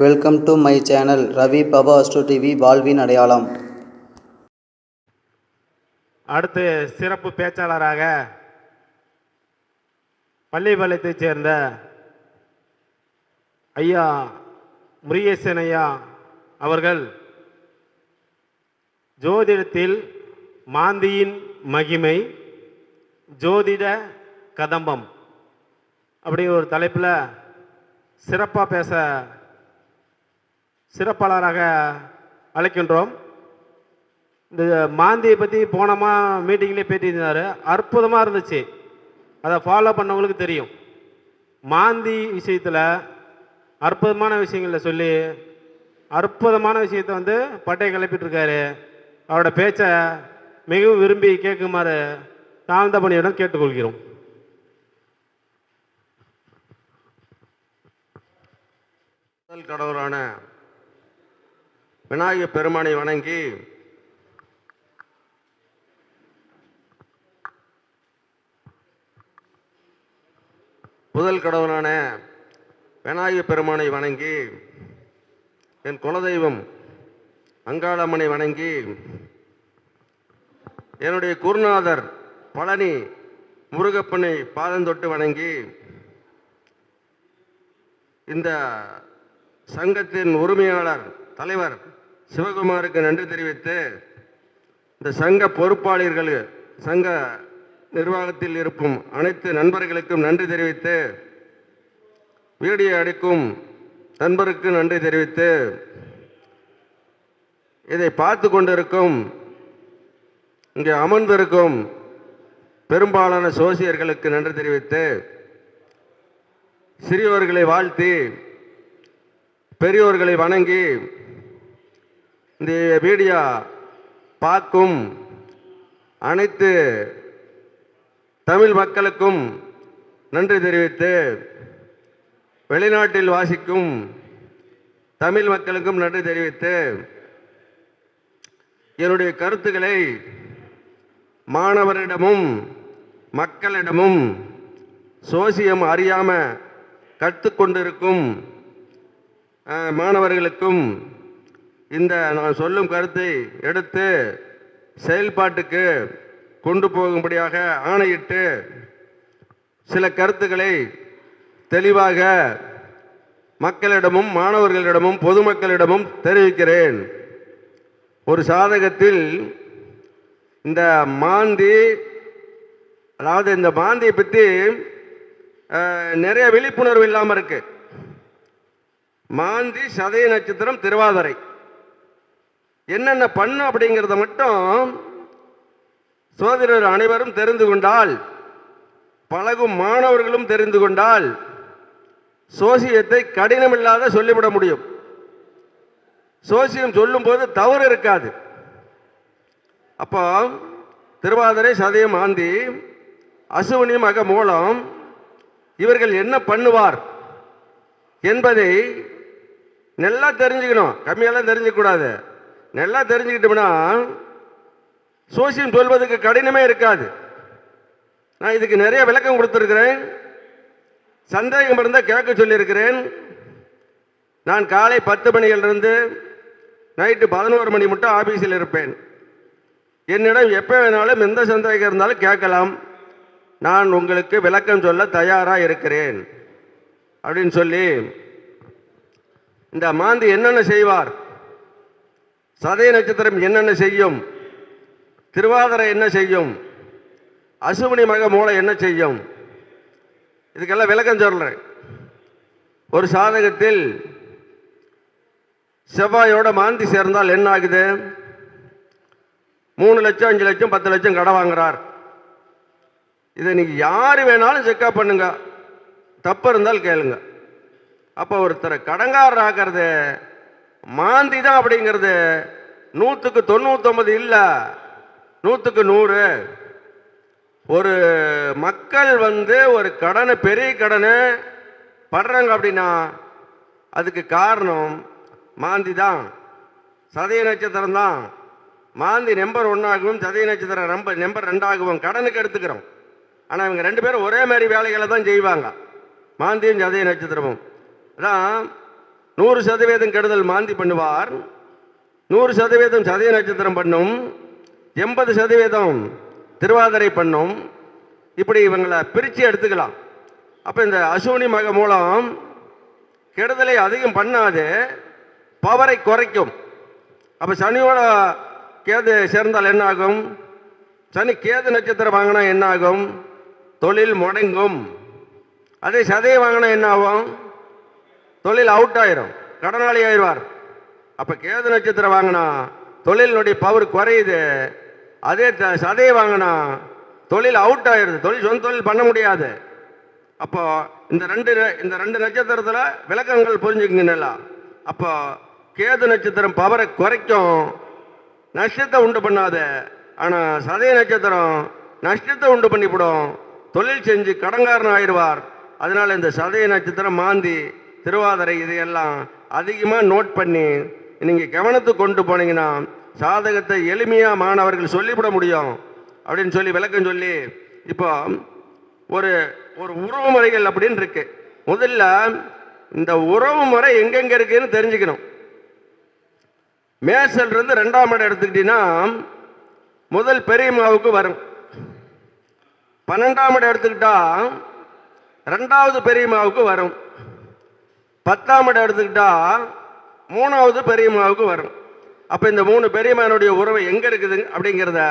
Welcome to my channel Ravi பபா Astro TV வாழ்வின் அடையாளம். அடுத்து சிறப்பு பேச்சாளராக பள்ளிப்பாளையத்தைச் சேர்ந்த ஐயா முருகேசன் ஐயா அவர்கள் ஜோதிடத்தில் மாந்தியின் மகிமை ஜோதிட கதம்பம் அப்படி ஒரு தலைப்பில் சிறப்பாக பேச சிறப்பாளராக அழைக்கின்றோம். இந்த மாந்தியை பற்றி போனமா மீட்டிங்லேயே பேட்டியிருந்தார். அற்புதமாக இருந்துச்சு. அதை ஃபாலோ பண்ணவங்களுக்கு தெரியும். மாந்தி விஷயத்தில் அற்புதமான விஷயங்களில் சொல்லி அற்புதமான விஷயத்தை வந்து பட்டையை கிளப்பிட்டுருக்காரு. அவரோட பேச்சை மிகவும் விரும்பி கேட்குமாறு தாழ்ந்த பணியுடன் கேட்டுக்கொள்கிறோம். முதல் கடவுளான விநாயகப் பெருமானை வணங்கி என் குலதெய்வம் அங்காளம்மனை வணங்கி என்னுடைய குருநாதர் பழனி முருகப்பனை பாதந்தொட்டு வணங்கி இந்த சங்கத்தின் உரிமையாளர் தலைவர் சிவகுமாருக்கு நன்றி தெரிவித்து, இந்த சங்க பொறுப்பாளர்கள் சங்க நிர்வாகத்தில் இருக்கும் அனைத்து நண்பர்களுக்கும் நன்றி தெரிவித்து, வீடியோ எடுக்கும் நண்பருக்கு நன்றி தெரிவித்து, இதை பார்த்து கொண்டிருக்கும் இங்கே அமர்ந்திருக்கும் பெரும்பாலான சோசியர்களுக்கு நன்றி தெரிவித்து, சிறியோர்களை வாழ்த்தி பெரியோர்களை வணங்கி இந்த வீடியோ பார்க்கும் அனைத்து தமிழ் மக்களுக்கும் நன்றி தெரிவித்து, வெளிநாட்டில் வாசிக்கும் தமிழ் மக்களுக்கும் நன்றி தெரிவித்து, என்னுடைய கருத்துக்களை மாணவரிடமும் மக்களிடமும் சோசியம் அறியாமல் கற்றுக்கொண்டிருக்கும் மாணவர்களுக்கும் இந்த நான் சொல்லும் கருத்தை எடுத்து செயல்பாட்டுக்கு கொண்டு போகும்படியாக ஆணையிட்டு சில கருத்துக்களை தெளிவாக மக்களிடமும் மாணவர்களிடமும் பொதுமக்களிடமும் தெரிவிக்கிறேன். ஒரு சாதகத்தில் இந்த மாந்தி, அதாவது இந்த மாந்தியை பற்றி நிறைய விழிப்புணர்வு இல்லாமல் இருக்கு. மாந்தி, சதய நட்சத்திரம், திருவாதிரை என்னென்ன பண்ணும் அப்படிங்கிறத மட்டும் சோதரர் அனைவரும் தெரிந்து கொண்டால், பழகும் மாணவர்களும் தெரிந்து கொண்டால், சோசியத்தை கடினமில்லாத சொல்லிவிட முடியும். சோசியம் சொல்லும் போது தவறு இருக்காது. அப்போ திருவாதிரை, சதயம், மாந்தி, அசுவினி, மக மூலம் இவர்கள் என்ன பண்ணுவார் என்பதை நல்லா தெரிஞ்சுக்கணும். கம்மியெல்லாம் தெரிஞ்சுக்கூடாது. நல்லா தெரிஞ்சுக்கிட்டோம்னா சோசியம் சொல்வதற்கு கடினமே இருக்காது. நான் இதுக்கு நிறைய விளக்கம் கொடுத்துருக்கிறேன். சந்தேகம் இருந்தால் கேட்க சொல்லியிருக்கிறேன். நான் காலை 10 மணியிலிருந்து நைட்டு 11 மணி மட்டும் ஆஃபீஸில் இருப்பேன். என்னிடம் எப்போ வேணாலும் எந்த சந்தேகம் இருந்தாலும் கேட்கலாம். நான் உங்களுக்கு விளக்கம் சொல்ல தயாராக இருக்கிறேன் அப்படின்னு சொல்லி, இந்த மாந்தி என்னென்ன செய்வார், சதய நட்சத்திரம் என்னென்ன செய்யும், திருவாதிரை என்ன செய்யும், அசுவினி, மக மூலம் என்ன செய்யும், இதுக்கெல்லாம் விளக்கம் சொல்றேன். ஒரு சாதகத்தில் செவ்வாயோட மாந்தி சேர்ந்தால் என்ன ஆகுது? 3 லட்சம், 5 லட்சம், 10 லட்சம் கடன் வாங்குறார். இதை நீங்க யாரு வேணாலும் செக்அப் பண்ணுங்க, தப்பு இருந்தால் கேளுங்க. அப்போ ஒருத்தரை கடங்காரர் ஆகிறது மாந்தி தான் அப்படிங்கிறது 100க்கு 99 இல்லை, 100க்கு 100. ஒரு மக்கள் ஒரு கடனை, பெரிய கடனை படுறாங்க அப்படின்னா அதுக்கு காரணம் மாந்தி தான், சதய நட்சத்திரம் தான். மாந்தி நம்பர் 1 ஆகவும் சதய நட்சத்திரம் நம்பர் 2 ஆகவும் கடனுக்கு எடுத்துக்கிறோம். ஆனால் இவங்க 2 பேரும் ஒரே மாதிரி வேலைகளை தான் செய்வாங்க, மாந்தியும் சதய நட்சத்திரமும். அதான் 100% கெடுதல் மாந்தி பண்ணுவார், 100% சதய நட்சத்திரம் பண்ணும், 80% திருவாதிரை பண்ணும். இப்படி இவங்களை பிரித்து எடுத்துக்கலாம். அப்போ இந்த அசுவினி மக மூலம் கெடுதலை அதிகம் பண்ணாது, பவரை குறைக்கும். அப்போ சனியோட கேது சேர்ந்தால் என்ன ஆகும்? சனி கேது நட்சத்திரம் வாங்கினா என்ன ஆகும்? தொழில் முடங்கும். அதே சதையை வாங்கினா என்ன ஆகும்? தொழில் அவுட் ஆயிரும், கடனாளி ஆயிடுவார். அப்போ கேது நட்சத்திரம் வாங்கினா தொழிலினுடைய பவர் குறையுது. அதே சதையை வாங்கினா தொழில் அவுட் ஆயிடுது, சொந்த தொழில் பண்ண முடியாது. அப்போ இந்த ரெண்டு நட்சத்திரத்தில் விளக்கங்கள் புரிஞ்சுக்குங்க. அப்போ கேது நட்சத்திரம் பவரை குறைக்கும், நஷ்டத்தை உண்டு பண்ணாது. ஆனால் சதய நட்சத்திரம் நஷ்டத்தை உண்டு பண்ணிவிடும், தொழில் செஞ்சு கடன்காரன் ஆயிடுவார். அதனால இந்த சதய நட்சத்திரம், மாந்தி, திருவாதிரை இதையெல்லாம் அதிகமாக நோட் பண்ணி நீங்கள் கவனத்துக்கு கொண்டு போனீங்கன்னா சாதகத்தை எளிமையாக மாணவர்கள் சொல்லிவிட முடியும் அப்படின்னு சொல்லி விளக்கம் சொல்லி, இப்போ ஒரு ஒரு உறவு முறைகள் அப்படின்னு இருக்கு. முதல்ல இந்த உறவு முறை எங்கெங்க இருக்குன்னு தெரிஞ்சுக்கணும். மேசல் இருந்து 2ஆம் இடம் எடுத்துக்கிட்டீங்கன்னா முதல் பெரியம்மாவுக்கு வரும். 12ஆம் இடம் எடுத்துக்கிட்டா 2வது பெரியம்மாவுக்கு வரும். 10ஆம் இடம் எடுத்துக்கிட்டா 3வது பெரியம்மாவுக்கு வரும். அப்போ இந்த 3 பெரியம்மானுடைய உறவு எங்க இருக்குது அப்படிங்கிறத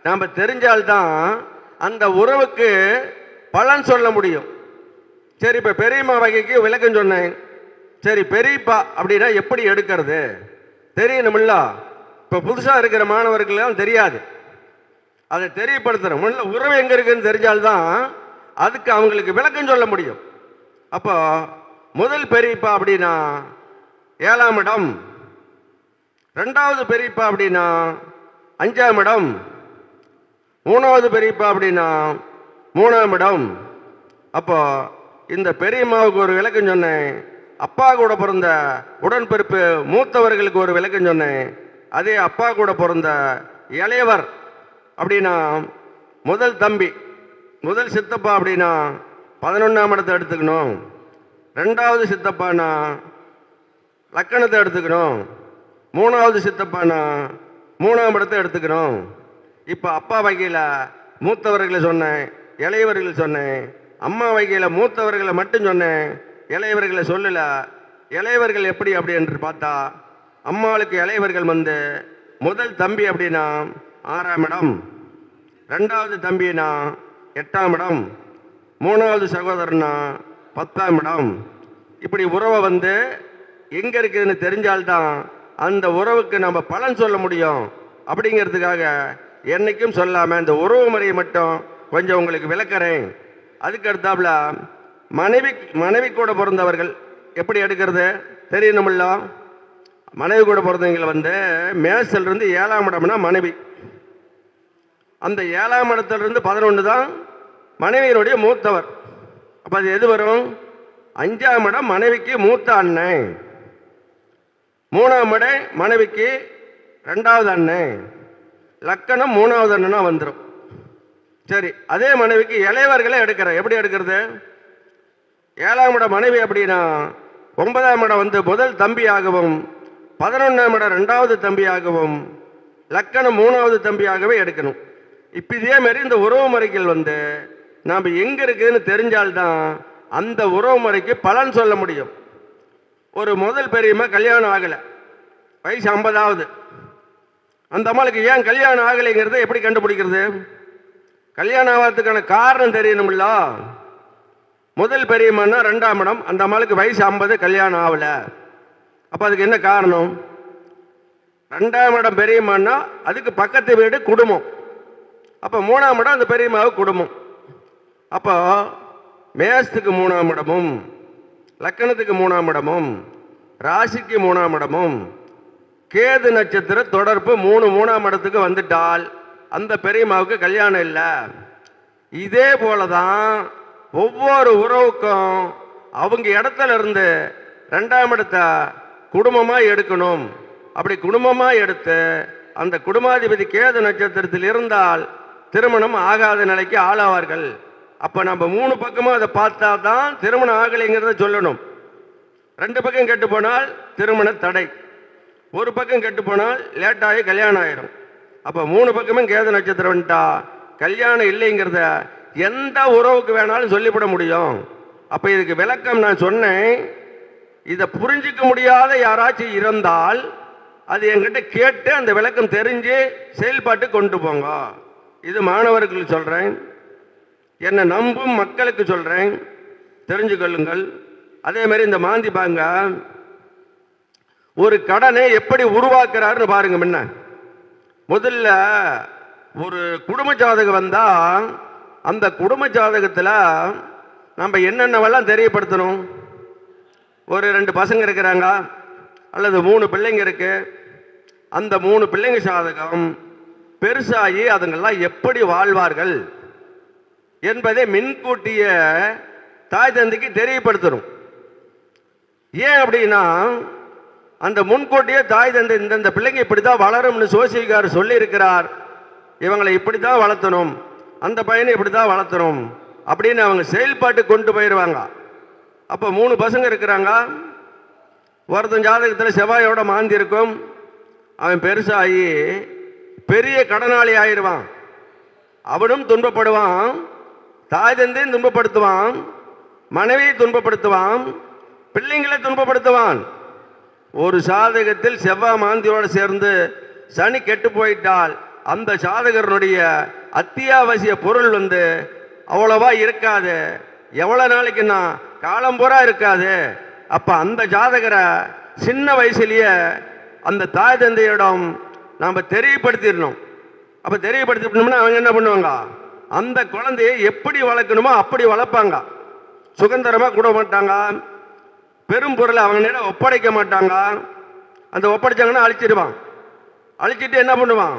நாம் தெரிஞ்சால்தான் அந்த உறவுக்கு பலன் சொல்ல முடியும். சரி, இப்போ பெரியம்மா வகைக்கு விளக்கம் சொன்னேன். சரி, பெரியப்பா அப்படின்னா எப்படி எடுக்கிறது தெரியணுமில்ல. இப்போ புதுசாக இருக்கிற மாணவர்களெல்லாம் தெரியாது, அதை தெரியப்படுத்துகிறோம். முதல்ல உறவு எங்கே இருக்குன்னு தெரிஞ்சால்தான் அதுக்கு அவங்களுக்கு விளக்கம் சொல்ல முடியும். அப்போ முதல் பெரியப்பா அப்படின்னா 7ஆம் இடம், 2வது பெரியப்பா அப்படின்னா 5ஆம் இடம், 3வது பெரியப்பா அப்படின்னா 3ஆம் இடம். அப்போ இந்த பெரியம்மாவுக்கு ஒரு விளக்கம் சொன்னேன், அப்பா கூட பிறந்த உடன்பிறப்பு மூத்தவர்களுக்கு ஒரு விளக்கம் சொன்னேன். அதே அப்பா கூட பிறந்த இளையவர் அப்படின்னா முதல் தம்பி, முதல் சித்தப்பா அப்படின்னா 11ஆம் இடத்தை எடுத்துக்கணும். 2வது சித்தப்பானா லக்கணத்தை எடுத்துக்கணும். 3வது சித்தப்பானா 3ஆம் இடத்தை எடுத்துக்கணும். இப்போ அப்பா வகையில் மூத்தவர்களை சொன்னேன், இளையவர்கள் சொன்னேன். அம்மா வகையில் மூத்தவர்களை மட்டும் சொன்னேன், இளையவர்களை சொல்லலை. இளையவர்கள் எப்படி அப்படி என்று பார்த்தா, அம்மாளுக்கு இளையவர்கள் வந்து முதல் தம்பி அப்படின்னா 6ஆம் இடம், 2வது தம்பினா 8ஆம் இடம், 3வது சகோதரனா 10ஆம் இடம். இப்படி உறவை வந்து எங்கே இருக்குதுன்னு தெரிஞ்சால்தான் அந்த உறவுக்கு நம்ம பலன் சொல்ல முடியும். அப்படிங்கிறதுக்காக என்னைக்கும் சொல்லாமல் இந்த உறவு முறையை மட்டும் கொஞ்சம் உங்களுக்கு விளக்குறேன். அதுக்கு அடுத்தாப்புல மனைவி கூட பிறந்தவர்கள் எப்படி எடுக்கிறது தெரியணுமில்ல. மனைவி கூட பிறந்தவங்க வந்து மேசலிருந்து 7ஆம் இடம்னா மனைவி, அந்த 7ஆம் இடத்துலேருந்து 11 தான் மனைவியினுடைய மூத்தவர். அப்போ அது எது வரும்? 5ஆம் இடம் மனைவிக்கு மூத்த அண்ணன், 3ஆம் இடம் மனைவிக்கு 2வது அண்ணன், லக்கணம் 3வது அண்ணனா வந்துடும். சரி, அதே மனைவிக்கு இளையவர்களை எடுக்கிறேன். எப்படி எடுக்கிறது? 7ஆம் இடம் மனைவி அப்படின்னா 9ஆம் இடம் வந்து முதல் தம்பியாகவும், 11ஆம் இடம் 2வது தம்பியாகவும், லக்கணம் 3வது தம்பியாகவே எடுக்கணும். இப்போ இதே மாதிரி இந்த உறவு முறைகள் வந்து நாம் எங்கே இருக்குதுன்னு தெரிஞ்சால்தான் அந்த உறவு முறைக்கு பலன் சொல்ல முடியும். ஒரு முதல் பெரியம்மா கல்யாணம் ஆகலை, வயசு 50ஆவது. அந்த அம்மாளுக்கு ஏன் கல்யாணம் ஆகலைங்கிறத எப்படி கண்டுபிடிக்கிறது? கல்யாணம் ஆகிறதுக்கான காரணம் தெரியணும்ல. முதல் பெரியம்மான்னா 2ஆம் இடம், அந்த அம்மாளுக்கு வயசு 50, கல்யாணம் ஆகலை. அப்போ அதுக்கு என்ன காரணம்? 2ஆம் இடம் பெரியம்மான்னா அதுக்கு பக்கத்து வீடு குடும்பம். அப்போ 3ஆம் இடம் அந்த பெரியம்மாவுக்கு குடும்பம். அப்போ மேசத்துக்கு 3ஆம் இடமும், லக்கணத்துக்கு 3ஆம் இடமும், ராசிக்கு 3ஆம் இடமும், கேது நட்சத்திர தொடர்பு 3ஆம் இடத்துக்கு வந்துட்டால் அந்த பெரியம்மாவுக்கு கல்யாணம் இல்லை. இதே போல தான் ஒவ்வொரு உறவுக்கும் அவங்க இடத்துல இருந்து 2ஆம் இடத்தை குடும்பமாக எடுக்கணும். அப்படி குடும்பமாக எடுத்து அந்த குடும்பாதிபதி கேது நட்சத்திரத்தில் இருந்தால் திருமணம் ஆகாத நிலைக்கு ஆளாவார்கள். அப்போ நம்ம 3 பக்கமாக அதை பார்த்தா தான் திருமணம் ஆகலைங்கிறத சொல்லணும். 2 பக்கம் கெட்டு போனால் திருமண தடை, ஒரு பக்கம் கெட்டு போனால் லேட்டாகி கல்யாணம் ஆயிடும். அப்போ 3 பக்கமும் கேது நட்சத்திரம் வந்துட்டா கல்யாணம் இல்லைங்கிறத எந்த உறவுக்கு வேணாலும் சொல்லிவிட முடியும். அப்போ இதுக்கு விளக்கம் நான் சொன்னேன். இதை புரிஞ்சிக்க முடியாத யாராச்சும் இருந்தால் அது என்கிட்ட கேட்டு அந்த விளக்கம் தெரிஞ்சு செயல்பாட்டு கொண்டு போங்க. இது மாணவர்களுக்கு சொல்கிறேன், என்னை நம்பும் மக்களுக்கு சொல்கிறேன், தெரிஞ்சு கொள்ளுங்கள். அதே மாதிரி இந்த மாந்தி பாங்க ஒரு கடனை எப்படி உருவாக்குறாருன்னு பாருங்க. முன்ன முதல்ல ஒரு குடும்ப ஜாதகம் வந்தா அந்த குடும்ப ஜாதகத்தில் நம்ம என்னென்னவெல்லாம் தெரியப்படுத்தணும். ஒரு 2 பசங்க இருக்கிறாங்க அல்லது 3 பிள்ளைங்க இருக்கு. அந்த 3 பிள்ளைங்க ஜாதகம் பெருசாகி அதுங்கெல்லாம் எப்படி வாழ்வார்கள் என்பதை முன்கூட்டிய தாய் தந்தைக்கு தெரியப்படுத்தணும். ஏன் அப்படின்னா அந்த முன்கூட்டியே தாய் தந்தை இந்த பிள்ளைங்க இப்படி தான் வளரும்னு சோசியக்கார் சொல்லியிருக்கிறார், இவங்களை இப்படி தான் வளர்த்தணும், அந்த பையனை இப்படி தான் வளர்த்தணும் அப்படின்னு அவங்க செயல்பாட்டு கொண்டு போயிடுவாங்க. அப்போ 3 பசங்க இருக்கிறாங்க. ஒருத்தன் ஜாதகத்தில் செவ்வாயோட மாந்தி இருக்கும். அவன் பெருசாகி பெரிய கடனாளி ஆயிடுவான். அவனும் துன்பப்படுவான், தாய் தந்தையும் துன்பப்படுத்துவான், மனைவியை துன்பப்படுத்துவான், பிள்ளைங்களை துன்பப்படுத்துவான். ஒரு ஜாதகத்தில் செவ்வாய் மாந்தியோடு சேர்ந்து சனி கெட்டு போயிட்டால் அந்த ஜாதகருடைய அத்தியாவசிய பொருள் அவ்வளவா இருக்காது. எவ்வளோ நாளைக்குன்னா காலம் பூரா இருக்காது. அப்போ அந்த ஜாதகரை சின்ன வயசுலேயே அந்த தாய் தந்தையிடம் நாம் தெரியப்படுத்திடணும். அப்போ தெரியப்படுத்திட்டோம்னா அவங்க என்ன பண்ணுவாங்க, அந்த குழந்தையை எப்படி வளர்க்கணுமோ அப்படி வளர்ப்பாங்க. சுதந்திரமாக கூட மாட்டாங்க, பெரும் பொருளை அவங்கள்ட்ட ஒப்படைக்க மாட்டாங்க. அந்த ஒப்படைச்சாங்கன்னா அழிச்சிடுவான். அழிச்சிட்டு என்ன பண்ணுவான்,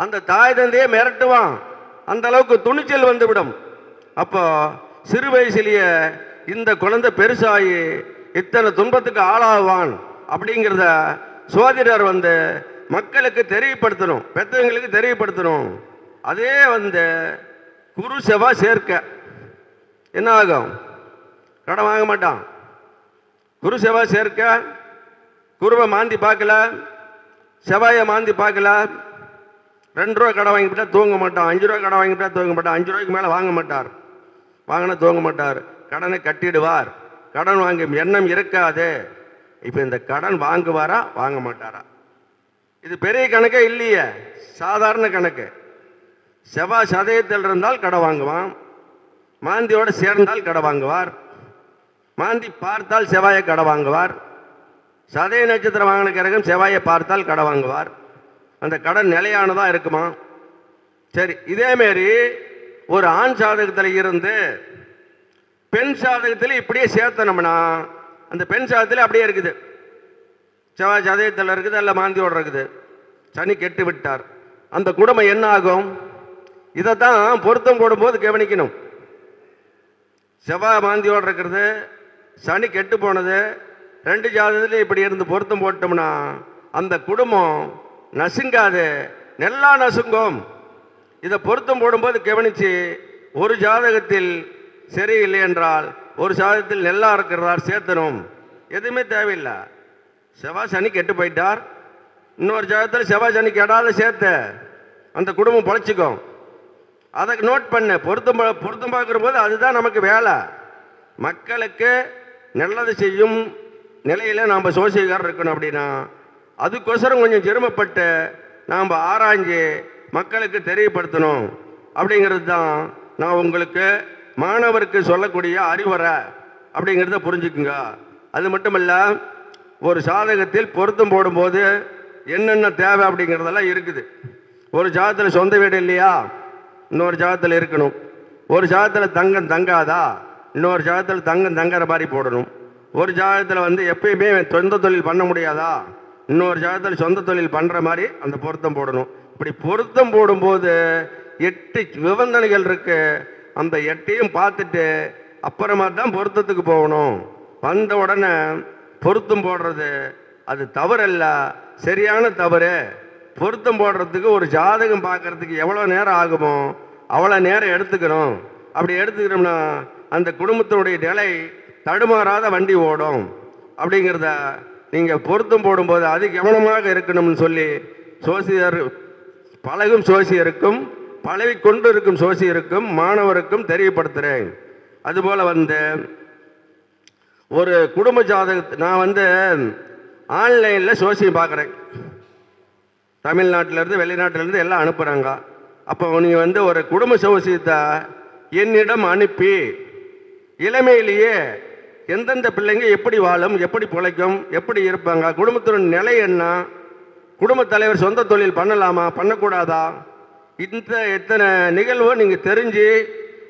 அந்த தாய் தந்தையை மிரட்டுவான். அந்த அளவுக்கு துணிச்சல் வந்துவிடும். அப்போ சிறு வயசுலேயே இந்த குழந்தை பெருசாகி இத்தனை துன்பத்துக்கு ஆளாகுவான் அப்படிங்கிறத சோதிடர் மக்களுக்கு தெரியப்படுத்தணும், பெற்றவங்களுக்கு தெரியப்படுத்தணும். அதே குரு செவ்வாய் சேர்க்க என்ன ஆகும், கடன் வாங்க மாட்டான். குரு செவ்வாய் சேர்க்க குருவை மாந்தி பார்க்கல, செவ்வாயை மாந்தி பார்க்கல, 2 ரூபா கடன் வாங்கிவிட்டா தூங்க மாட்டான், 5 ரூபா கடன் வாங்கிவிட்டா தூங்க மாட்டான், 5 ரூபாய்க்கு மேலே வாங்க மாட்டார், வாங்கினா தூங்க மாட்டார், கடனை கட்டிடுவார். கடன் வாங்கும் எண்ணம் இருக்காது. இப்போ இந்த கடன் வாங்குவாரா வாங்க மாட்டாரா, இது பெரிய கணக்கே இல்லையே, சாதாரண கணக்கு. செவ்வாய் சதயத்தில் இருந்தால் கடன் வாங்குவான், மாந்தியோடு சேர்ந்தால் கடன் வாங்குவார், மாந்தி பார்த்தால் செவ்வாயை கடன் வாங்குவார், சதய நட்சத்திரம் வாங்கின கிரகம் செவ்வாயை பார்த்தால் கடன் வாங்குவார். அந்த கடன் நிலையானதாக இருக்குமா? சரி, இதேமாரி ஒரு ஆண் சாதகத்தில் இருந்து பெண் சாதகத்தில் இப்படியே சேர்த்தனோம்னா அந்த பெண் சாதகத்தில் அப்படியே இருக்குது, செவ்வாய் சதயத்தில் இருக்குது, அல்ல மாந்தியோடு இருக்குது, சனி கெட்டு விட்டார். அந்த குடும்பம் என்ன ஆகும்? இதை தான் பொருத்தம் போடும்போது கவனிக்கணும். செவ்வாய் மாந்தியோடு இருக்கிறது, சனி கெட்டு போனது, 2 ஜாதகத்தில் இப்படி இருந்து பொருத்தம் போட்டோம்னா அந்த குடும்பம் நசுங்காது, நல்லா நசுங்கும். இதை பொருத்தம் போடும்போது கவனித்து ஒரு ஜாதகத்தில் சரியில்லை என்றால் ஒரு ஜாதகத்தில் நல்லா இருக்கிறதார் சேர்த்தணும். எதுவுமே தேவையில்லை. செவ்வாய் சனி கெட்டு போயிட்டார், இன்னொரு ஜாதகத்தில் செவ்வாய் சனி கெடாத சேர்த்த அந்த குடும்பம் பொழைச்சிக்கும். அதை நோட் பண்ண பொருத்தம் பார்க்குற போது அதுதான் நமக்கு வேலை. மக்களுக்கு நல்லது செய்யும் நிலையில் நாம் சோசியக்காரர் இருக்கணும். அப்படின்னா அதுக்கோசரம் கொஞ்சம் சிரமப்பட்டு நாம் ஆராய்ஞ்சு மக்களுக்கு தெரியப்படுத்தணும். அப்படிங்கிறது தான் நான் உங்களுக்கு மாணவருக்கு சொல்லக்கூடிய அறிவுரை. அப்படிங்கிறத புரிஞ்சுக்குங்க. அது மட்டும் இல்லை, ஒரு சாதகத்தில் பொருத்தம் போடும்போது என்னென்ன தேவை அப்படிங்கிறதெல்லாம் இருக்குது. ஒரு ஜாதகத்தில் சொந்த வீடு இல்லையா, இன்னொரு ஜாதகத்தில் இருக்கணும். ஒரு ஜாதகத்தில் தங்கம் தங்காதா, இன்னொரு ஜாதகத்தில் தங்கம் தங்குற மாதிரி போடணும். ஒரு ஜாதகத்தில் எப்பயுமே சொந்த தொழில் பண்ண முடியாதா, இன்னொரு ஜாதகத்தில் சொந்த தொழில் பண்ணுற மாதிரி அந்த பொருத்தம் போடணும். இப்படி பொருத்தம் போடும்போது 8 நிபந்தனைகள் இருக்கு. அந்த 8ஐயும் பார்த்துட்டு அப்புறமா தான் பொருத்தத்துக்கு போகணும். வந்த உடனே பொருத்தம் போடுறது அது தவறல்ல, சரியான தவறு. பொருத்தம் போடுறதுக்கு ஒரு ஜாதகம் பார்க்கறதுக்கு எவ்வளோ நேரம் ஆகுமோ அவ்வளோ நேரம் எடுத்துக்கணும். அப்படி எடுத்துக்கிறோம்னா அந்த குடும்பத்தினுடைய நிலை தடுமாறாத வண்டி ஓடும். அப்படிங்கிறத நீங்கள் பொருத்தம் போடும்போது அது கவனமாக இருக்கணும்னு சொல்லி சோசியர் பழகும் சோசியருக்கும் பழகி கொண்டு இருக்கும் சோசியருக்கும் மாணவருக்கும் தெரியப்படுத்துகிறேன். அதுபோல் ஒரு குடும்ப ஜாதகத்தை நான் ஆன்லைனில் சோசியம் பார்க்குறேன். தமிழ்நாட்டிலேருந்து வெளிநாட்டிலேருந்து எல்லாம் அனுப்புகிறாங்க. அப்போ நீங்கள் ஒரு குடும்ப சோசியத்தை என்னிடம் அனுப்பி இளமையிலேயே எந்தெந்த பிள்ளைங்க எப்படி வாழும், எப்படி பிழைக்கும், எப்படி இருப்பாங்க, குடும்பத்தின் நிலை என்ன, குடும்ப தலைவர் சொந்த தொழில் பண்ணலாமா பண்ணக்கூடாதா, எத்தனை நிகழ்வோ நீங்கள் தெரிஞ்சு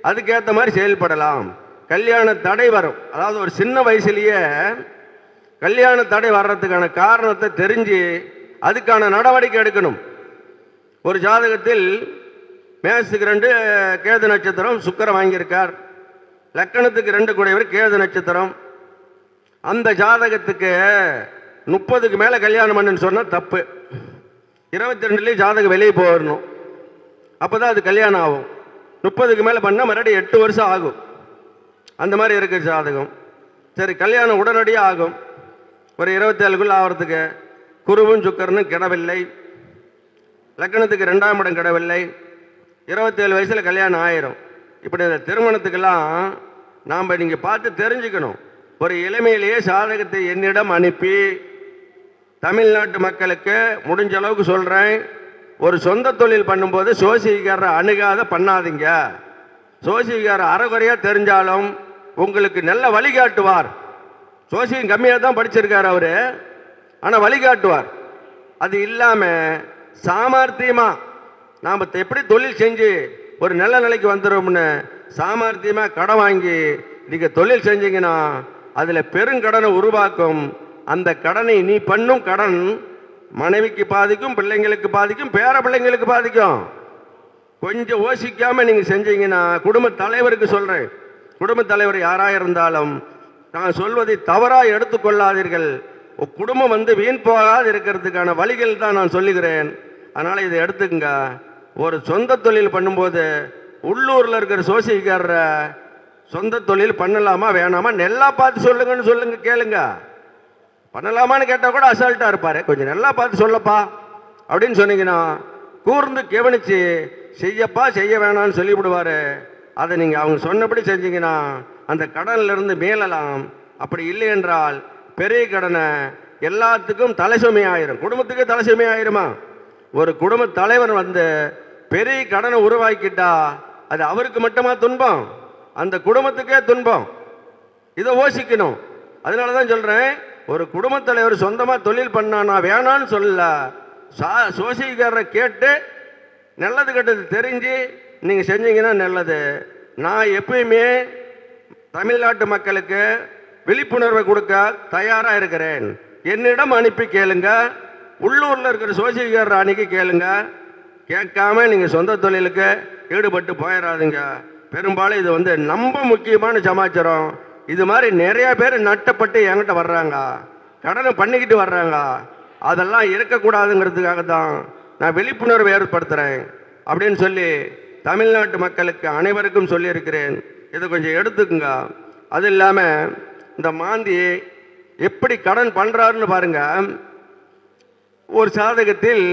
அதுக்கேற்ற மாதிரி செயல்படலாம். கல்யாண தடை வரும், அதாவது ஒரு சின்ன வயசுலேயே கல்யாண தடை வர்றதுக்கான காரணத்தை தெரிஞ்சு அதுக்கான நடவடிக்கை எடுக்கணும். ஒரு ஜாதகத்தில் மேசத்துக்கு 2 கேது நட்சத்திரம் சுக்கிரன் வாங்கியிருக்கார், லக்கணத்துக்கு 2 கூடையவர் கேது நட்சத்திரம். அந்த ஜாதகத்துக்கு 30க்கு மேலே கல்யாணம் பண்ணுன்னு சொன்னால் தப்பு. 22 ஜாதகம் வெளியே போயிடணும், அப்போ தான் அது கல்யாணம் ஆகும். 30க்கு மேலே பண்ணால் மறுபடியும் 8 வருஷம் ஆகும். அந்த மாதிரி இருக்கிற ஜாதகம். சரி, கல்யாணம் உடனடியாக ஆகும். ஒரு 27க்குள்ளே ஆகிறதுக்கு குருவும் சுக்கரனும் கிடவில்லை, லக்கணத்துக்கு 2ஆம் இடம் கிடவில்லை, 27 வயசில் கல்யாணம் ஆயிரும். இப்படி இந்த திருமணத்துக்கெல்லாம் நாம் நீங்கள் பார்த்து தெரிஞ்சுக்கணும். ஒரு இளமையிலேயே சாதகத்தை என்னிடம் அனுப்பி தமிழ்நாட்டு மக்களுக்கு முடிஞ்ச அளவுக்கு சொல்கிறேன், ஒரு சொந்த தொழில் பண்ணும்போது சோசியக்காரரை அணுகாத பண்ணாதீங்க. சோசியக்காரர் அறகுறையாக தெரிஞ்சாலும் உங்களுக்கு நல்ல வழிகாட்டுவார். சோசியம் கம்மியாக தான் படிச்சிருக்கார் அவர், ஆனால் வழிகாட்டுவார். அது இல்லாமல் சாமர்த்தியமாக நாம் எப்படி தொழில் செஞ்சு ஒரு நல்ல நிலைக்கு வந்துடும்னு சாமர்த்தியமாக கடன் வாங்கி நீங்கள் தொழில் செஞ்சீங்கன்னா அதில் பெருங்கடனை உருவாக்கும். அந்த கடனை நீ பண்ணும் கடன் மனைவிக்கு பாதிக்கும், பிள்ளைங்களுக்கு பாதிக்கும், பேர பிள்ளைங்களுக்கு பாதிக்கும். கொஞ்சம் யோசிக்காமல் நீங்கள் செஞ்சீங்கன்னா, குடும்ப தலைவருக்கு சொல்கிறேன், குடும்ப தலைவர் யாராக இருந்தாலும் நான் சொல்வதை தவறாக எடுத்துக்கொள்ளாதீர்கள். குடும்பம் வீண் போகாது இருக்கிறதுக்கான வழிகள் தான் நான் சொல்லுகிறேன். அதனால் இதை எடுத்துக்கங்க. ஒரு சொந்த தொழில் பண்ணும்போது உள்ளூரில் இருக்கிற சோசியக்காரர சொந்த தொழில் பண்ணலாமா வேணாமா நல்லா பார்த்து சொல்லுங்கன்னு சொல்லுங்க, கேளுங்க. பண்ணலாமான்னு கேட்டால் கூட அசால்ட்டாக இருப்பார். கொஞ்சம் நல்லா பார்த்து சொல்லப்பா அப்படின்னு சொன்னீங்கன்னா கூர்ந்து கவனித்து செய்யப்பா செய்ய வேணான்னு சொல்லிவிடுவார். அதை நீங்கள் அவங்க சொன்னபடி செஞ்சீங்கன்னா அந்த கடனிலிருந்து மீளலாம். அப்படி இல்லை என்றால் பெரிய கடனை எல்லாத்துக்கும் தலைசுமை ஆயிரும், குடும்பத்துக்கு தலைசுமை ஆயிருமா. ஒரு குடும்ப தலைவர் பெரிய கடனை உருவாக்கிட்டா அது அவருக்கு மட்டுமா துன்பம், அந்த குடும்பத்துக்கே துன்பம். இதை யோசிக்கணும். அதனால தான் சொல்கிறேன், ஒரு குடும்ப தலைவர் சொந்தமாக தொழில் பண்ணானா வேணான்னு சொல்லல, சோசியக்காரரை கேட்டு நல்லது கெட்டது தெரிஞ்சு நீங்கள் செஞ்சீங்கன்னா நல்லது. நான் எப்பயுமே தமிழ்நாட்டு மக்களுக்கு விழிப்புணர்வை கொடுக்க தயாராக இருக்கிறேன். என்னிடம் அனுப்பி கேளுங்க, உள்ளூரில் இருக்கிற சோசியக்காரர் அன்னைக்கு கேளுங்க. கேட்காம நீங்கள் சொந்த தொழிலுக்கு ஈடுபட்டு போயிடாதுங்க. பெரும்பாலும் இது ரொம்ப முக்கியமான சமாச்சாரம். இது மாதிரி நிறைய பேர் நட்டப்பட்டு என்கிட்ட வர்றாங்க, கடனை பண்ணிக்கிட்டு வர்றாங்க. அதெல்லாம் இருக்கக்கூடாதுங்கிறதுக்காக தான் நான் விழிப்புணர்வு ஏற்படுத்துகிறேன் அப்படின்னு சொல்லி தமிழ்நாட்டு மக்களுக்கு அனைவருக்கும் சொல்லியிருக்கிறேன். இதை கொஞ்சம் எடுத்துக்குங்க. அது இல்லாமல் இந்த மாந்தி எப்படி கடன் பண்ணுறாருன்னு பாருங்க. ஒரு சாதகத்தில்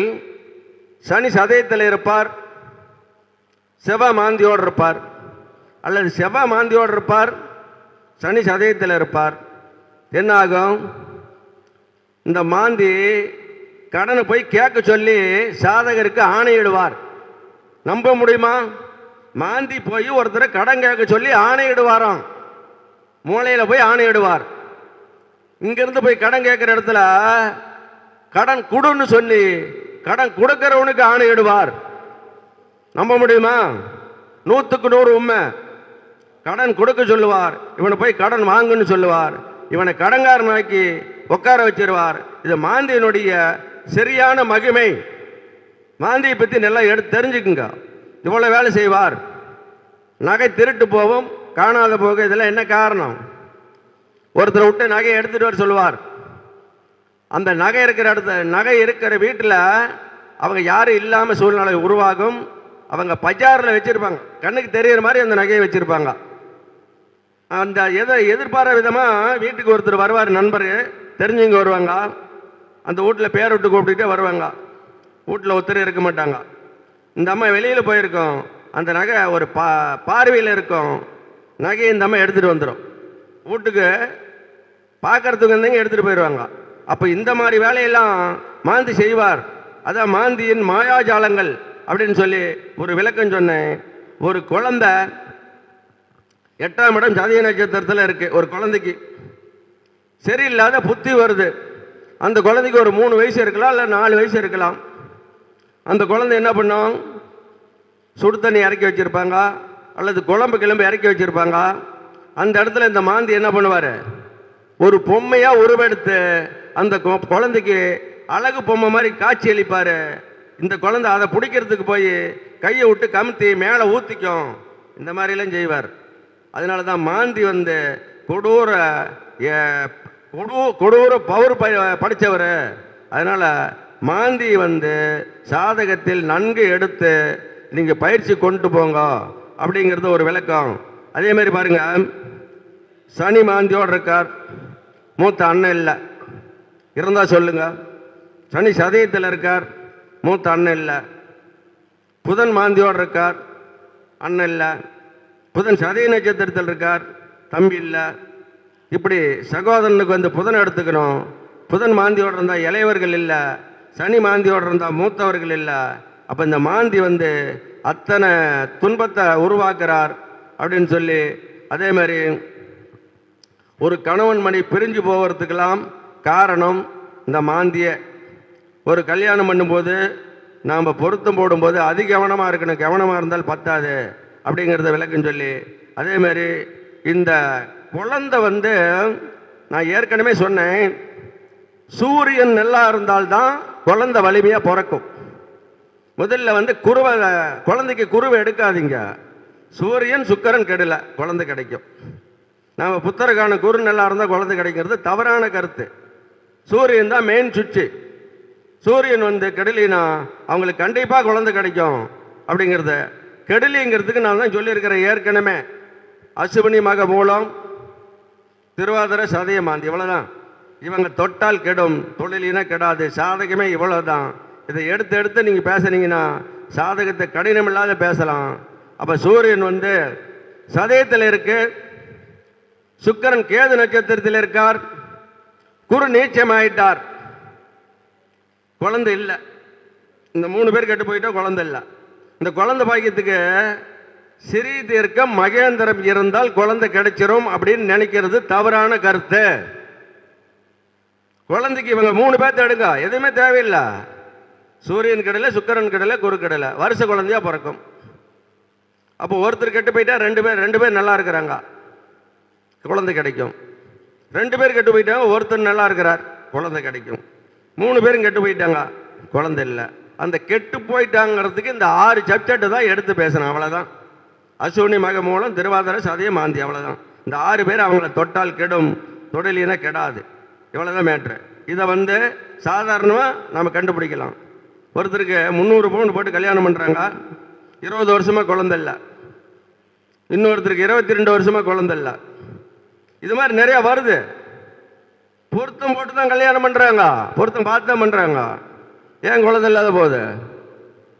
சனி சதயத்தில் இருப்பார், செவ்வாய் மாந்தியோடு இருப்பார், அல்லது செவ்வாய் மாந்தியோடு இருப்பார், சனி சதயத்தில் இருப்பார். என்ன ஆகும்? இந்த மாந்தி கடனை போய் கேட்க சொல்லி சாதகருக்கு ஆணையிடுவார். நம்ப முடியுமா? மாந்தி போய் ஒருத்தரை கடன் கேட்க சொல்லி ஆணையிடுவாராம். மூளையில் போய் ஆணையிடுவார். இங்கிருந்து போய் கடன் கேட்குற இடத்துல கடன் கொடுன்னு சொல்லி கடன் கொடுக்கிறவனுக்கு ஆணையிடுவார். நம்ப முடியுமா? 100க்கு 100 உண்மை. கடன் கொடுக்க சொல்லுவார், இவனை போய் கடன் வாங்குன்னு சொல்லுவார், இவனை கடன்காரனாக்கி உட்கார வச்சிருவார். இது மாந்தியினுடைய சரியான மகிமை. மாந்தியை பற்றி நல்லா தெரிஞ்சுக்குங்க. இவ்வளோ வேலை செய்வார். நகை திருட்டு போகும், காணாத போக. இதெல்லாம் என்ன காரணம்? ஒருத்தரை விட்டு நகையை எடுத்துட்டு வர சொல்லுவார். அந்த நகை இருக்கிற வீட்டில் அவங்க யாரும் இல்லாமல் சூழ்நிலை உருவாகும். அவங்க பஜாரில் வச்சுருப்பாங்க, கண்ணுக்கு தெரிகிற மாதிரி அந்த நகையை வச்சுருப்பாங்க. அந்த எதிர்பாராத விதமாக வீட்டுக்கு ஒருத்தர் வருவார், நண்பர் தெரிஞ்சவங்க வருவாங்க. அந்த வீட்டில் பேர் விட்டு கூப்பிட்டுக்கிட்டே வருவாங்க. வீட்டில் ஒருத்தர் இருக்க மாட்டாங்க. இந்த அம்மா வெளியில் போயிருக்கோம், அந்த நகை ஒரு பார்வையில் இருக்கும், நகையை இந்த அம்மா எடுத்துகிட்டு வந்துடும். வீட்டுக்கு பார்க்கறதுக்கு வந்தவங்க எடுத்துகிட்டு போயிடுவாங்க. அப்போ இந்த மாதிரி வேலையெல்லாம் மாந்தி செய்வார். அதான் மாந்தியின் மாயாஜாலங்கள் அப்படின்னு சொல்லி ஒரு விளக்கம் சொன்னேன். ஒரு குழந்தை 8ஆம் இடம் சதய நட்சத்திரத்தில் இருக்குது. ஒரு குழந்தைக்கு சரியில்லாத புத்தி வருது. அந்த குழந்தைக்கு ஒரு 3 வயசு இருக்கலாம், இல்லை 4 வயசு இருக்கலாம். அந்த குழந்தை என்ன பண்ணும்? சுடு தண்ணி இறக்கி வச்சுருப்பாங்க, அல்லது கிளம்பு இறக்கி வச்சுருப்பாங்க. அந்த இடத்துல இந்த மாந்தி என்ன பண்ணுவார்? ஒரு பொம்மையாக உருவெடுத்து அந்த குழந்தைக்கு அழகு பொம்மை மாதிரி காட்சி அளிப்பார். இந்த குழந்தை அதை பிடிக்கிறதுக்கு போய் கையை விட்டு கமுத்தி மேலே ஊற்றிக்கும். இந்த மாதிரிலாம் செய்வார். அதனால தான் மாந்தி கொடூர பவர் படித்தவர். அதனால் மாந்தி சாதகத்தில் நன்கு எடுத்து நீங்கள் பயிற்சி கொண்டு போங்க அப்படிங்கிறது ஒரு விளக்கம். அதே மாதிரி பாருங்க, சனி மாந்தியோடு இருக்கார், மூத்த அண்ணன் இல்லை, இருந்தால் சொல்லுங்க. சனி சதயத்தில் இருக்கார், மூத்த அண்ணன் இல்லை. புதன் மாந்தியோடு இருக்கார், அண்ணன் இல்லை. புதன் சதய நட்சத்திரத்தில் இருக்கார், தம்பி இல்லை. இப்படி சகோதரனுக்கு புதன் எடுத்துக்கணும். புதன் மாந்தியோடு இருந்தால் இளையவர்கள் இல்லை, சனி மாந்தியோடு இருந்தால் மூத்தவர்கள் இல்லை. அப்போ இந்த மாந்தி அத்தனை துன்பத்தை உருவாக்குறார் அப்படின்னு சொல்லி. அதே மாதிரி ஒரு கணவன் மணி பிரிஞ்சு போகிறதுக்கெல்லாம் காரணம் இந்த மாந்தியை. ஒரு கல்யாணம் பண்ணும்போது நாம் பொருத்தம் போடும்போது கவனமாக இருக்கணும். கவனமாக இருந்தால் பத்தாது அப்படிங்கிறத விளக்கம் சொல்லி. அதே மாதிரி இந்த குழந்தை நான் ஏற்கனவே சொன்னேன், சூரியன் நல்லா இருந்தால்தான் குழந்தை வலிமையாக பிறக்கும். முதல்ல குழந்தைக்கு குருவை எடுக்காதீங்க. சூரியன் சுக்கிரன் கெடல குழந்தை கிடைக்கும். நாம் புத்தருக்கான குரு நல்லா இருந்தால் குழந்தை கிடைக்கிறது தவறான கருத்து. சூரியன் தான் மெயின் சுவிட்சு. சூரியன் கெடலினா அவங்களுக்கு கண்டிப்பாக குழந்தை கிடைக்கும் அப்படிங்கிறத. கெடலிங்கிறதுக்கு நான் தான் சொல்லியிருக்கிறேன் ஏற்கனவே. அசுவினி மக மூலம், திருவாதிரை சதய மாந்தி, இவ்வளோதான். இவங்க தொட்டால் கெடும், தொழிலினா கெடாது. சாதகமே இவ்வளோதான். இதை எடுத்து நீங்கள் பேசுனீங்கன்னா சாதகத்தை கடினம் இல்லாத பேசலாம். அப்போ சூரியன் சதயத்தில் இருக்கு, சுக்கிரன் கேது நட்சத்திரத்தில் இருக்கார், குரு நீச்சம் ஆயிட்டார், குழந்தை இல்லை. இந்த 3 பேர் கெட்டு போயிட்டா குழந்தை இல்லை. இந்த குழந்தை பாக்கியத்துக்கு சிறீ தீர்க்கம் மகேந்திரம் இருந்தால் குழந்தை கிடைச்சிரும் அப்படின்னு நினைக்கிறது தவறான கருத்து. குழந்தைக்கு இவங்க 3 பேர்த்த எடுங்க, எதுவுமே தேவையில்லை. சூரியன் கடலை, சுக்கிரன் கடலை, குரு கடலை, வருஷ குழந்தையா பிறக்கும். அப்போ ஒருத்தர் கெட்டு போயிட்டா 2 பேர் நல்லா இருக்கிறாங்க, குழந்தை கிடைக்கும். 2 பேர் கெட்டு போயிட்டாங்க, ஒருத்தர் நல்லா இருக்கிறார், குழந்தை கிடைக்கும். 3 பேரும் கெட்டு போயிட்டாங்க, குழந்தை இல்லை. அந்த கெட்டு போயிட்டாங்கிறதுக்கு இந்த 6 சப்ஜெக்ட் தான் எடுத்து பேசணும், அவ்வளோதான். அசுவினி மக மூலம், திருவாதிரை சதய மாந்தி, அவ்வளோதான். இந்த 6 பேர் அவங்கள தொட்டால் கெடும், தொழிலினா கெடாது, இவ்வளோதான் மேட்ரு. இதை சாதாரணமாக நம்ம கண்டுபிடிக்கலாம். ஒருத்தருக்கு 300 பவுன் போட்டு கல்யாணம் பண்ணுறாங்க, 20 வருஷமாக குழந்தை இல்லை. இன்னொருத்தருக்கு 22 வருஷமாக குழந்தை இல்லை. இது மாதிரி நிறையா வருது. பொருத்தம் போட்டு தான் கல்யாணம் பண்ணுறாங்க, பொருத்தம் பார்த்து தான் பண்ணுறாங்க. ஏன் குழந்தை இல்லாத போகுது?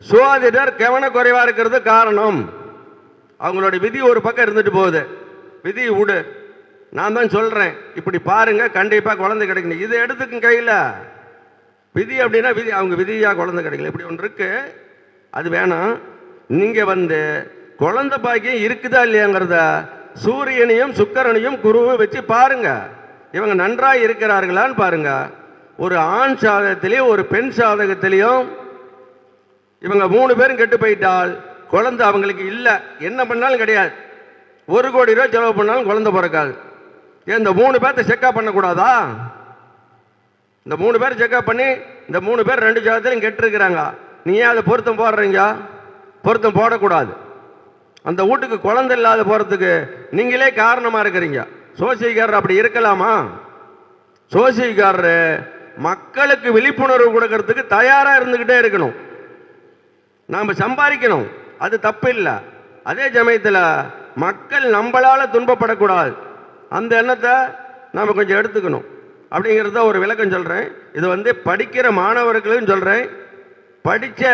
சுவாதிடர் கவனக்குறைவாக இருக்கிறது காரணம். அவங்களோட விதி ஒரு பக்கம் இருந்துட்டு போகுது. விதி விடு, நான் தான் சொல்கிறேன், இப்படி பாருங்க, கண்டிப்பாக குழந்தை கிடைக்கணும். இதை எடுத்துக்கும் கையில். விதி அப்படின்னா விதி, அவங்க விதியாக குழந்தை கிடைக்கல, இப்படி ஒன்று இருக்கு, அது வேணாம். நீங்கள் குழந்தை பாக்கியம் இருக்குதா இல்லையாங்கிறத சூரியனையும் சுக்கிரனையும் குருவை வச்சு பாருங்க, இவங்க நன்றாக இருக்கிறார்களான்னு பாருங்க. ஒரு ஆண் சாதகத்திலையும் ஒரு பெண் சாதகத்திலையும் இவங்க 3 பேரும் கெட்டு போயிட்டால் குழந்தை அவங்களுக்கு இல்லை. என்ன பண்ணாலும் கிடையாது. 1 கோடி ரூபா செலவு பண்ணாலும் குழந்தை பிறக்காது. ஏன் இந்த 3 பேர்த்த செக்அப் பண்ணக்கூடாதா? இந்த 3 பேர் செக்அப் பண்ணி இந்த 3 பேர் 2 ஜாதத்திலையும் கெட்டுருக்கிறாங்க, நீ ஏன் அதை பொருத்தம் போடுறீங்க? பொருத்தம் போடக்கூடாது. அந்த வீட்டுக்கு குழந்தை இல்லாத போகிறதுக்கு நீங்களே காரணமாக இருக்கிறீங்க. சோசியக்காரர் அப்படி இருக்கலாமா? சோசியக்காரர் மக்களுக்கு விழிப்புணர்வு கொடுக்கறதுக்கு தயாராக இருந்துக்கிட்டே இருக்கணும். நாம் சம்பாதிக்கணும், அது தப்பு இல்லை. அதே சமயத்தில் மக்கள் நம்மளால் துன்பப்படக்கூடாது, அந்த எண்ணத்தை நாம் கொஞ்சம் எடுத்துக்கணும் அப்படிங்கிறத ஒரு விளக்கம் சொல்கிறேன். இது படிக்கிற மாணவர்களுக்கும் சொல்கிறேன், படித்த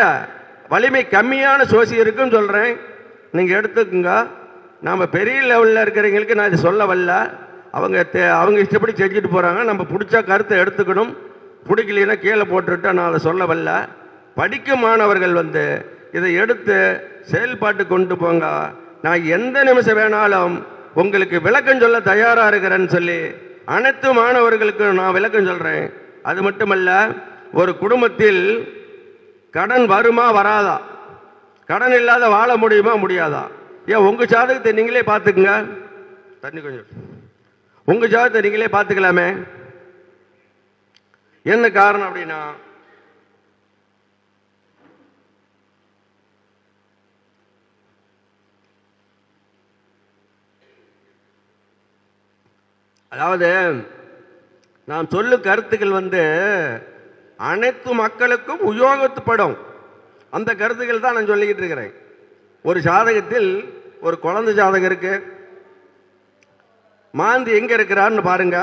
வலிமை கம்மியான சோசியருக்கும் சொல்கிறேன், நீங்கள் எடுத்துக்குங்க. நாம் பெரிய லெவலில் இருக்கிறவங்களுக்கு நான் இது சொல்ல வரல, அவங்க இஷ்டப்படி செஞ்சுட்டு போகிறாங்க. நம்ம பிடிச்ச கருத்தை எடுத்துக்கணும், பிடிக்கலைன்னா கீழே போட்டுவிட்டா நான் அதை சொல்ல வரல. படிக்கும் மாணவர்கள் இதை எடுத்து செயல்பாட்டு கொண்டு போங்க. நான் எந்த நிமிஷம் வேணாலும் உங்களுக்கு விளக்கம் சொல்ல தயாராக இருக்கிறேன்னு சொல்லி அனைத்து மாணவர்களுக்கும் நான் விளக்கம் சொல்கிறேன். அது மட்டுமல்ல, ஒரு குடும்பத்தில் கடன் வருமா வராதா, கடன் இல்லாத வாழ முடியுமா முடியாதா? ஏன் உங்கள் ஜாதகத்தை நீங்களே பார்த்துக்குங்க, தண்ணி கொஞ்சம் உங்கள் ஜாதகத்தை நீங்களே பார்த்துக்கலாமே. என்ன காரணம் அப்படின்னா, அதாவது நாம் சொல்லும் கருத்துக்கள் அனைத்து மக்களுக்கும் உபயோகப்படும் அந்த கருத்துக்கள் தான் நான் சொல்லிக்கிட்டு இருக்கிறேன். ஒரு ஜாதகத்தில் ஒரு குழந்தை ஜாதகம் இருக்கு, மாந்தி எங்க இருக்கிறான்னு பாருங்க.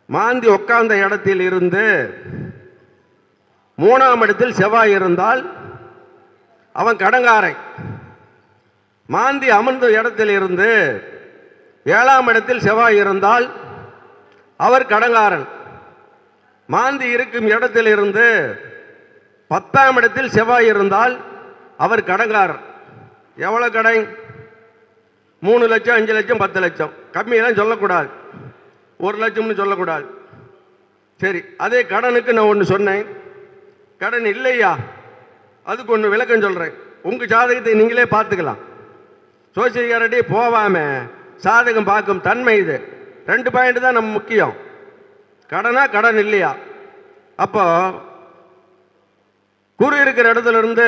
மாந்தி உட்கார்ந்த இடத்தில் இருந்து 3ஆம் இடத்தில் செவ்வாய் இருந்தால் அவன் கடங்காரன். மாந்தி அமர்ந்த இடத்தில் இருந்து 7ஆம் இடத்தில் செவ்வாய் இருந்தால் அவர் கடங்காரன். மாந்தி இருக்கும் இடத்தில் இருந்து 10ஆம் இடத்தில் செவ்வாய் இருந்தால் அவர் கடங்காரர். எவ்வளவு கடை? 3 லட்சம், 5 லட்சம், 10 லட்சம். கம்மியெல்லாம் சொல்லக்கூடாது, 1 லட்சம்னு சொல்லக்கூடாது. சரி, அதே கடனுக்கு நான் ஒன்று சொன்னேன், கடன் இல்லையா, அதுக்கு ஒன்று விளக்கம் சொல்கிறேன். உங்கள் ஜாதகத்தை நீங்களே பார்த்துக்கலாம். சோசியக்காரடி போவாம சாதகம் பார்க்கும் தன்மை இது. 2 பாயிண்ட் தான் நம்ம முக்கியம், கடனா கடன் இல்லையா. அப்போ குரு இருக்கிற இடத்துல இருந்து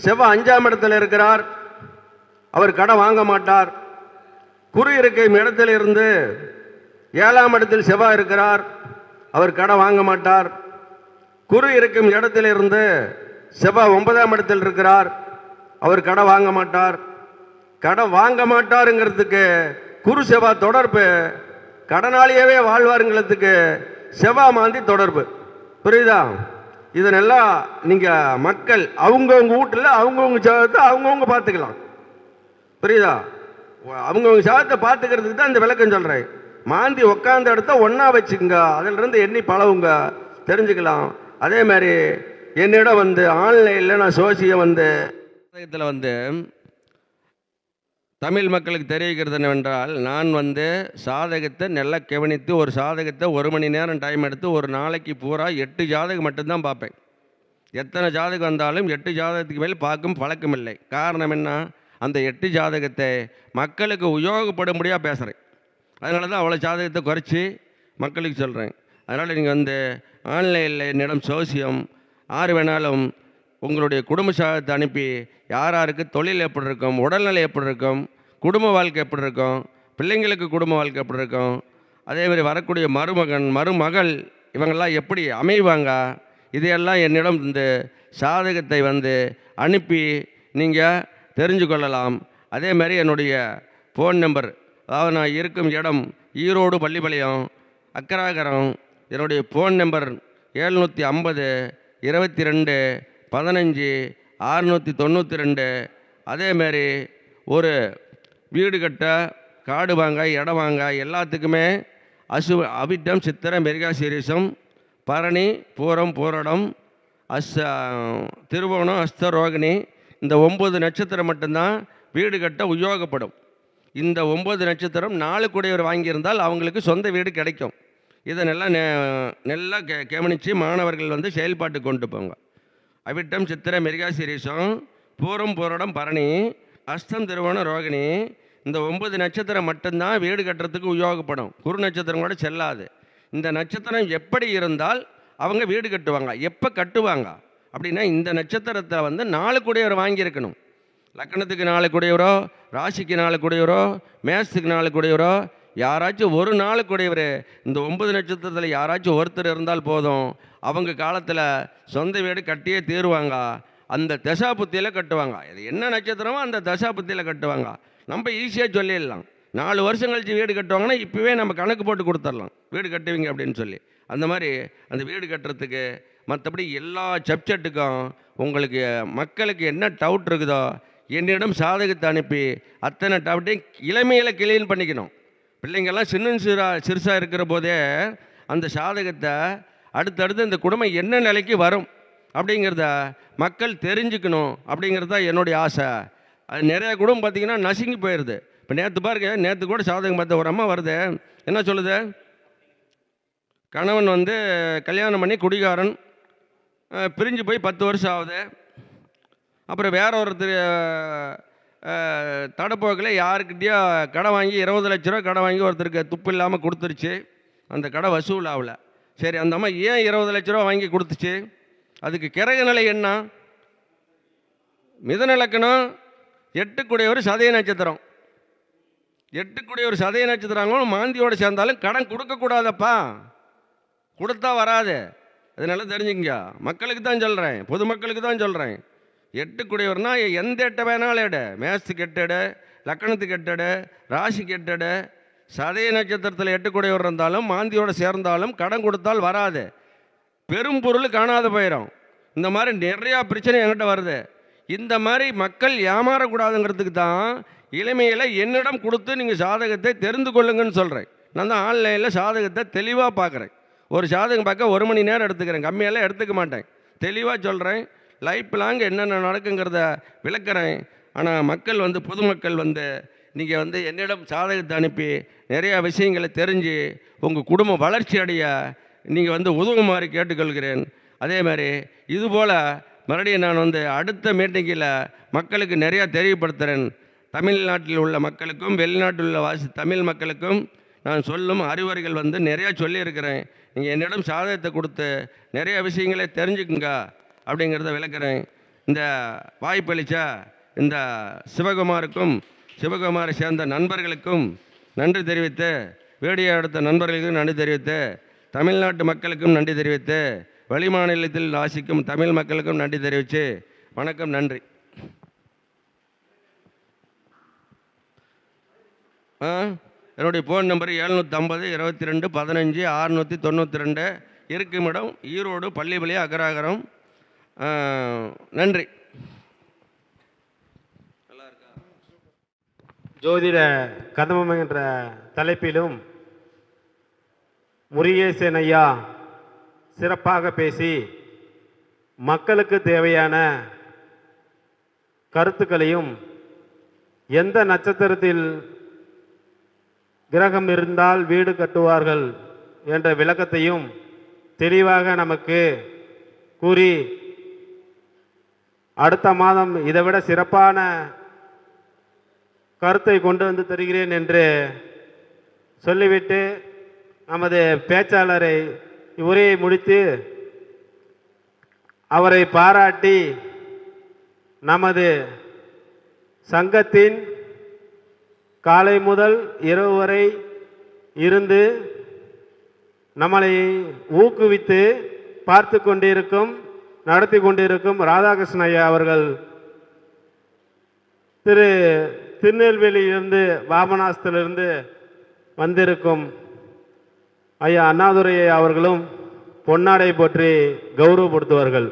செவ்வாய் 5ஆம் இடத்துல இருக்கிறார், அவர் கடன் வாங்க மாட்டார். குரு இருக்கும் இடத்துல இருந்து 7ஆம் இடத்தில் செவ்வாய் இருக்கிறார், அவர் கடன் வாங்க மாட்டார். குரு இருக்கும் இடத்துல இருந்து செவ்வாய் 9ஆம் இடத்தில் இருக்கிறார், அவர் கடன் வாங்க மாட்டார். கடன் வாங்க மாட்டாருங்கிறதுக்கு குரு செவ்வாய் தொடர்பு, கடனாளியவே வாழ்வாருங்கிறதுக்கு செவ்வாய் மாந்தி தொடர்பு. புரியுதா? இதனெல்லாம் நீங்கள் மக்கள் அவங்கவுங்க வீட்டில் அவங்கவுங்க ஜாதகத்தை அவங்கவுங்க பார்த்துக்கலாம். புரியுதா? அவங்கவுங்க ஜாதகத்தை பார்த்துக்கிறதுக்கு தான் இந்த விளக்கம் சொல்கிறேன். மாந்தி உட்காந்த இடத்த ஒன்றா வச்சுக்கோங்க, அதிலிருந்து எண்ணி பழவுங்க, தெரிஞ்சுக்கலாம். அதே மாதிரி என்னிடம் ஆன்லைனில் நான் சோசியம் தமிழ் மக்களுக்கு தெரிவிக்கிறது என்னவென்றால், நான் சாதகத்தை நல்லா கவனித்து ஒரு சாதகத்தை 1 மணி நேரம் டைம் எடுத்து ஒரு நாளைக்கு பூரா 8 ஜாதகம் மட்டும்தான் பார்ப்பேன். எத்தனை ஜாதகம் வந்தாலும் 8 ஜாதகத்துக்கு மேல் பார்க்கும் பழக்கம் இல்லை. காரணம் என்ன? அந்த 8 ஜாதகத்தை மக்களுக்கு உபயோகப்படும்படியாக பேசுகிறேன். அதனால தான் அவ்வளோ ஜாதகத்தை குறைச்சி மக்களுக்கு சொல்கிறேன். அதனால் நீங்கள் ஆன்லைனில் என்னிடம் சோசியம் யார் வேணாலும் உங்களுடைய குடும்ப ஜாதகத்தை அனுப்பி யாருக்கு தொழில் எப்படி இருக்கும், உடல்நிலை எப்படி இருக்கும், குடும்ப வாழ்க்கை எப்படி இருக்கும், பிள்ளைங்களுக்கு குடும்ப வாழ்க்கை எப்படி இருக்கும், அதேமாதிரி வரக்கூடிய மருமகன் மருமகள் இவங்கெல்லாம் எப்படி அமைவாங்க, இதையெல்லாம் என்னிடம் இந்த சாதகத்தை அனுப்பி நீங்கள் தெரிஞ்சு கொள்ளலாம். அதேமாதிரி என்னுடைய ஃபோன் நம்பர், அதாவது நான் இருக்கும் இடம் ஈரோடு பள்ளிப்பாளையம் அக்கராகரம். என்னுடைய ஃபோன் நம்பர் 750 22 15 692. அதேமாரி ஒரு வீடு கட்ட, காடு வாங்க, இடம் வாங்க எல்லாத்துக்குமே அவிட்டம் சித்திரை மிருகசீரிஷம் பரணி பூரம் பூரடம் திருவோணம் அஸ்த ரோகிணி இந்த 9 நட்சத்திரம் மட்டும்தான் வீடு கட்ட உபயோகப்படும். இந்த 9 நட்சத்திரம் 4 கூடையவர் வாங்கியிருந்தால் அவங்களுக்கு சொந்த வீடு கிடைக்கும். இதை நல்லா கவனித்து மாணவர்கள் செயல்பாட்டு கொண்டு போங்க. அவிட்டம் சித்திரை மிருகசீரிஷம் பூரம் பூரடம் பரணி அஸ்தம் திருவோணம் ரோகிணி இந்த 9 நட்சத்திரம் மட்டும்தான் வீடு கட்டுறதுக்கு உபயோகப்படும். குரு நட்சத்திரம் கூட செல்லாது. இந்த நட்சத்திரம் எப்படி இருந்தால் அவங்க வீடு கட்டுவாங்க, எப்போ கட்டுவாங்க அப்படின்னா இந்த நட்சத்திரத்தை 4 கூடையவர் வாங்கியிருக்கணும். லக்கணத்துக்கு 4 கூடையவரோ, ராசிக்கு 4 கூடையவரோ, மேசத்துக்கு 4 கூடையவரோ, யாராச்சும் ஒரு 4 கூடையவர் இந்த 9 நட்சத்திரத்தில் யாராச்சும் ஒருத்தர் இருந்தால் போதும், அவங்க காலத்தில் சொந்த வீடு கட்டியே தீருவாங்க. அந்த தசாபுத்தியில் கட்டுவாங்க. இது என்ன நட்சத்திரமோ அந்த தசாபுத்தியில் கட்டுவாங்க. நம்ம ஈஸியாக சொல்லிடலாம். 4 வருஷம் கழித்து வீடு கட்டுவாங்கன்னா இப்போவே நம்ம கணக்கு போட்டு கொடுத்துடலாம், வீடு கட்டுவீங்க அப்படின்னு சொல்லி. அந்த மாதிரி அந்த வீடு கட்டுறதுக்கு மற்றபடி எல்லா சப்ஜெக்ட்டுக்கும் உங்களுக்கு மக்களுக்கு என்ன டவுட் இருக்குதோ என்னிடம் சாதகத்தை அனுப்பி அத்தனை டவுட்டையும் இளமையில் கிளீன் பண்ணிக்கணும். பிள்ளைங்கள்லாம் சிறுசாக இருக்கிற போதே அந்த சாதகத்தை அடுத்தடுத்து இந்த குடும்பம் என்ன நிலைக்கு வரும் அப்படிங்கிறத மக்கள் தெரிஞ்சுக்கணும் அப்படிங்கிறது தான் என்னுடைய ஆசை. அது நிறைய குடும்பம் பார்த்திங்கன்னா நசுங்கி போயிடுது. இப்போ நேற்று பாருங்க, நேற்று கூட சாதகம் பார்த்த ஒரு அம்மா வருது, என்ன சொல்லுது, கணவன் வந்து கல்யாணம் பண்ணி குடிகாரன், பிரிஞ்சு போய் 10 வருஷம் ஆகுது. அப்புறம் வேற ஒருத்தர் தடப்போக்கில் யாருக்கிட்டேயோ கடை வாங்கி 20 லட்ச ரூபா கடை வாங்கி ஒருத்தருக்கு துப்பு இல்லாமல் கொடுத்துருச்சு. அந்த கடை வசூல் ஆகலை. சரி, அந்த அம்மா ஏன் 20 லட்ச ரூபா வாங்கி கொடுத்துச்சு? அதுக்கு கிரக நிலை என்ன? மிதுன லக்னம், 8 சதய நட்சத்திரம். 8 சதய நட்சத்திரங்களும் மாந்தியோடு சேர்ந்தாலும் கடன் கொடுக்கக்கூடாதப்பா, கொடுத்தா வராது. அதனால தெரிஞ்சுங்க, மக்களுக்கு தான் சொல்கிறேன், பொதுமக்களுக்கு தான் சொல்கிறேன். 8 எந்த 8 வேணாலும் எடு, மேசத்துக்கு 8 எடு, லக்கணத்துக்கு 8 எடு, ராசிக்கு 8 எடு. சதய நட்சத்திரத்தில் 8 இருந்தாலும் மாந்தியோடு சேர்ந்தாலும் கடன் கொடுத்தால் வராது, பெரும் பொருள் காணாத போயிடும். இந்த மாதிரி நிறையா பிரச்சனை என்கிட்ட வருது. இந்த மாதிரி மக்கள் ஏமாறக்கூடாதுங்கிறதுக்கு தான் இளமையில் என்னிடம் கொடுத்து நீங்கள் சாதகத்தை தெரிந்து கொள்ளுங்கன்னு சொல்கிறேன். நான் தான் ஆன்லைனில் சாதகத்தை தெளிவாக பார்க்குறேன். ஒரு சாதகம் பார்க்க 1 மணி நேரம் எடுத்துக்கிறேன், கம்மியெல்லாம் எடுத்துக்க மாட்டேன். தெளிவாக சொல்கிறேன், லைஃப் லாங் என்னென்ன நடக்குங்கிறத விளக்குறேன். ஆனால் மக்கள் வந்து பொதுமக்கள் வந்து நீங்கள் வந்து என்னிடம் சாதகத்தை அனுப்பி நிறையா விஷயங்களை தெரிஞ்சு உங்கள் குடும்பம் வளர்ச்சி அடைய நீங்கள் வந்து உதவுமாறு கேட்டுக்கொள்கிறேன். அதே மாதிரி இதுபோல் மறுபடியும் நான் வந்து அடுத்த மீட்டிங்கில் மக்களுக்கு நிறையா தெரியப்படுத்துகிறேன். தமிழ்நாட்டில் உள்ள மக்களுக்கும் வெளிநாட்டில் உள்ள தமிழ் மக்களுக்கும் நான் சொல்லும் அறிவுரைகள் வந்து நிறையா சொல்லியிருக்கிறேன். நீங்கள் என்னிடம் சாதகத்தை கொடுத்து நிறைய விஷயங்களை தெரிஞ்சுக்குங்க அப்படிங்கிறத விளக்குறேன். இந்த வாய்ப்பளித்த இந்த சிவகுமாருக்கும் சிவகுமாரை சேர்ந்த நண்பர்களுக்கும் நன்றி தெரிவித்து, வீடியோ எடுத்த நண்பர்களுக்கும் நன்றி தெரிவித்து, தமிழ்நாட்டு மக்களுக்கும் நன்றி தெரிவித்து, வெளிமாநிலத்தில் வாசிக்கும் தமிழ் மக்களுக்கும் நன்றி தெரிவித்து வணக்கம், நன்றி. என்னுடைய ஃபோன் நம்பர் 750 22 15 692. இருக்குமிடம் ஈரோடு பள்ளிப்பாளையம் அக்ரஹாரம். நன்றி. ஜோதிட கதம்பம் என்ற தலைப்பிலும் முருகேசன் ஐயா சிறப்பாக பேசி மக்களுக்கு தேவையான கருத்துக்களையும் எந்த நட்சத்திரத்தில் கிரகம் இருந்தால் வீடு கட்டுவார்கள் என்ற விளக்கத்தையும் தெளிவாக நமக்கு கூறி, அடுத்த மாதம் இதைவிட சிறப்பான கருத்தை கொண்டு வந்து தருகிறேன் என்று சொல்லிவிட்டு நமது பேச்சாளரை உரையை முடித்து அவரை பாராட்டி நமது சங்கத்தின் காலை முதல் இரவு வரை இருந்து நம்மளை ஊக்குவித்து பார்த்து கொண்டிருக்கும், நடத்தி கொண்டிருக்கும் ராதாகிருஷ்ண ஐயா அவர்கள், திருநெல்வேலியிலிருந்து பாபநாசத்திலிருந்து வந்திருக்கும் ஐயா அண்ணாதுரை அவர்களும் பொன்னாடை போற்றி கௌரவப்படுத்துவார்கள்.